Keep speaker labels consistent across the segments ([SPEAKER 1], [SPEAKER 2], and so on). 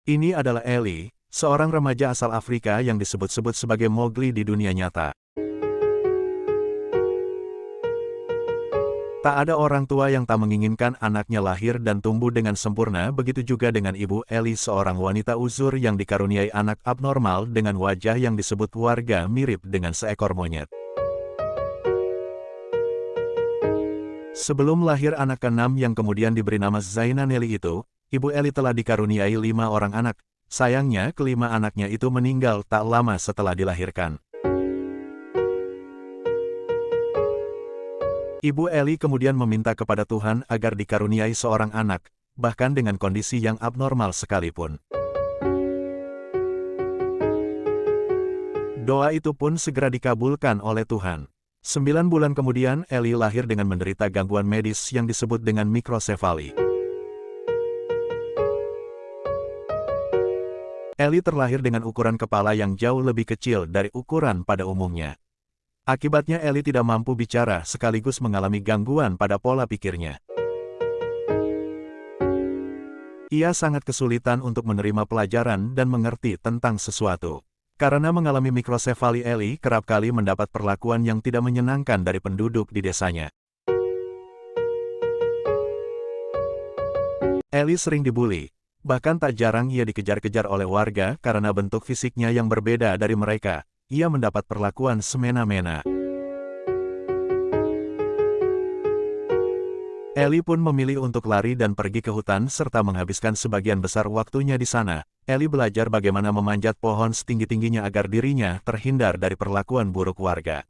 [SPEAKER 1] Ini adalah Ellie, seorang remaja asal Afrika yang disebut-sebut sebagai Mowgli di dunia nyata. Tak ada orang tua yang tak menginginkan anaknya lahir dan tumbuh dengan sempurna, begitu juga dengan ibu Ellie, seorang wanita uzur yang dikaruniai anak abnormal dengan wajah yang disebut warga mirip dengan seekor monyet. Sebelum lahir anak keenam yang kemudian diberi nama Zaina Nelly itu, Ibu Ellie telah dikaruniai 5 orang anak. Sayangnya, kelima anaknya itu meninggal tak lama setelah dilahirkan. Ibu Ellie kemudian meminta kepada Tuhan agar dikaruniai seorang anak, bahkan dengan kondisi yang abnormal sekalipun. Doa itu pun segera dikabulkan oleh Tuhan. 9 bulan kemudian, Ellie lahir dengan menderita gangguan medis yang disebut dengan mikrosefali. Ellie terlahir dengan ukuran kepala yang jauh lebih kecil dari ukuran pada umumnya. Akibatnya Ellie tidak mampu bicara sekaligus mengalami gangguan pada pola pikirnya. Ia sangat kesulitan untuk menerima pelajaran dan mengerti tentang sesuatu. Karena mengalami mikrosefali, Ellie kerap kali mendapat perlakuan yang tidak menyenangkan dari penduduk di desanya. Ellie sering dibuli. Bahkan tak jarang ia dikejar-kejar oleh warga karena bentuk fisiknya yang berbeda dari mereka. Ia mendapat perlakuan semena-mena. Ellie pun memilih untuk lari dan pergi ke hutan serta menghabiskan sebagian besar waktunya di sana. Ellie belajar bagaimana memanjat pohon setinggi-tingginya agar dirinya terhindar dari perlakuan buruk warga.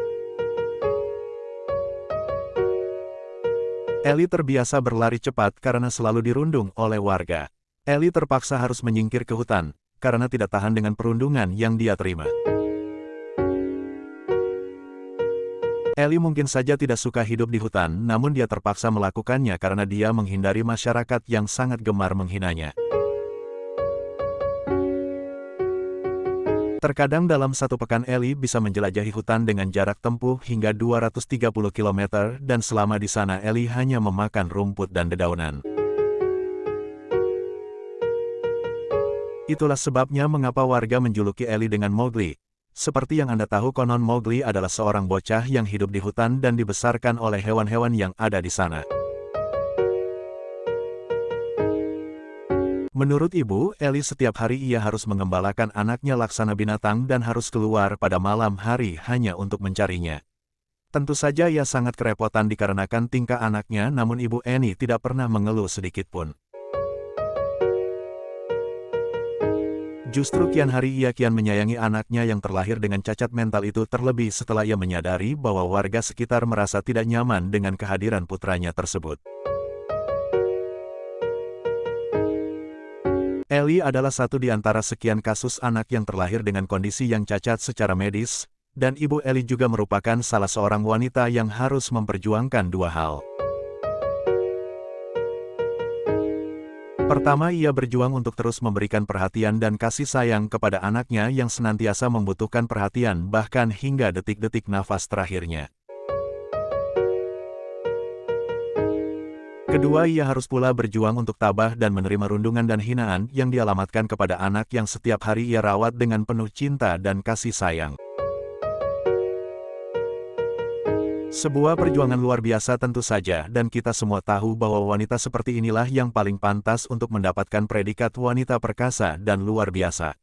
[SPEAKER 1] Ellie terbiasa berlari cepat karena selalu dirundung oleh warga. Ellie terpaksa harus menyingkir ke hutan, karena tidak tahan dengan perundungan yang dia terima. Ellie mungkin saja tidak suka hidup di hutan, namun dia terpaksa melakukannya karena dia menghindari masyarakat yang sangat gemar menghinanya. Terkadang dalam satu pekan Ellie bisa menjelajahi hutan dengan jarak tempuh hingga 230 km dan selama di sana Ellie hanya memakan rumput dan dedaunan. Itulah sebabnya mengapa warga menjuluki Ellie dengan Mowgli. Seperti yang Anda tahu, konon Mowgli adalah seorang bocah yang hidup di hutan dan dibesarkan oleh hewan-hewan yang ada di sana. Menurut ibu, Ellie setiap hari ia harus mengembalakan anaknya laksana binatang dan harus keluar pada malam hari hanya untuk mencarinya. Tentu saja ia sangat kerepotan dikarenakan tingkah anaknya, namun ibu Annie tidak pernah mengeluh sedikitpun. Justru kian hari ia kian menyayangi anaknya yang terlahir dengan cacat mental itu, terlebih setelah ia menyadari bahwa warga sekitar merasa tidak nyaman dengan kehadiran putranya tersebut. Ellie adalah satu di antara sekian kasus anak yang terlahir dengan kondisi yang cacat secara medis, dan ibu Ellie juga merupakan salah seorang wanita yang harus memperjuangkan dua hal. Pertama, ia berjuang untuk terus memberikan perhatian dan kasih sayang kepada anaknya yang senantiasa membutuhkan perhatian bahkan hingga detik-detik nafas terakhirnya. Kedua, ia harus pula berjuang untuk tabah dan menerima rundungan dan hinaan yang dialamatkan kepada anak yang setiap hari ia rawat dengan penuh cinta dan kasih sayang. Sebuah perjuangan luar biasa tentu saja, dan kita semua tahu bahwa wanita seperti inilah yang paling pantas untuk mendapatkan predikat wanita perkasa dan luar biasa.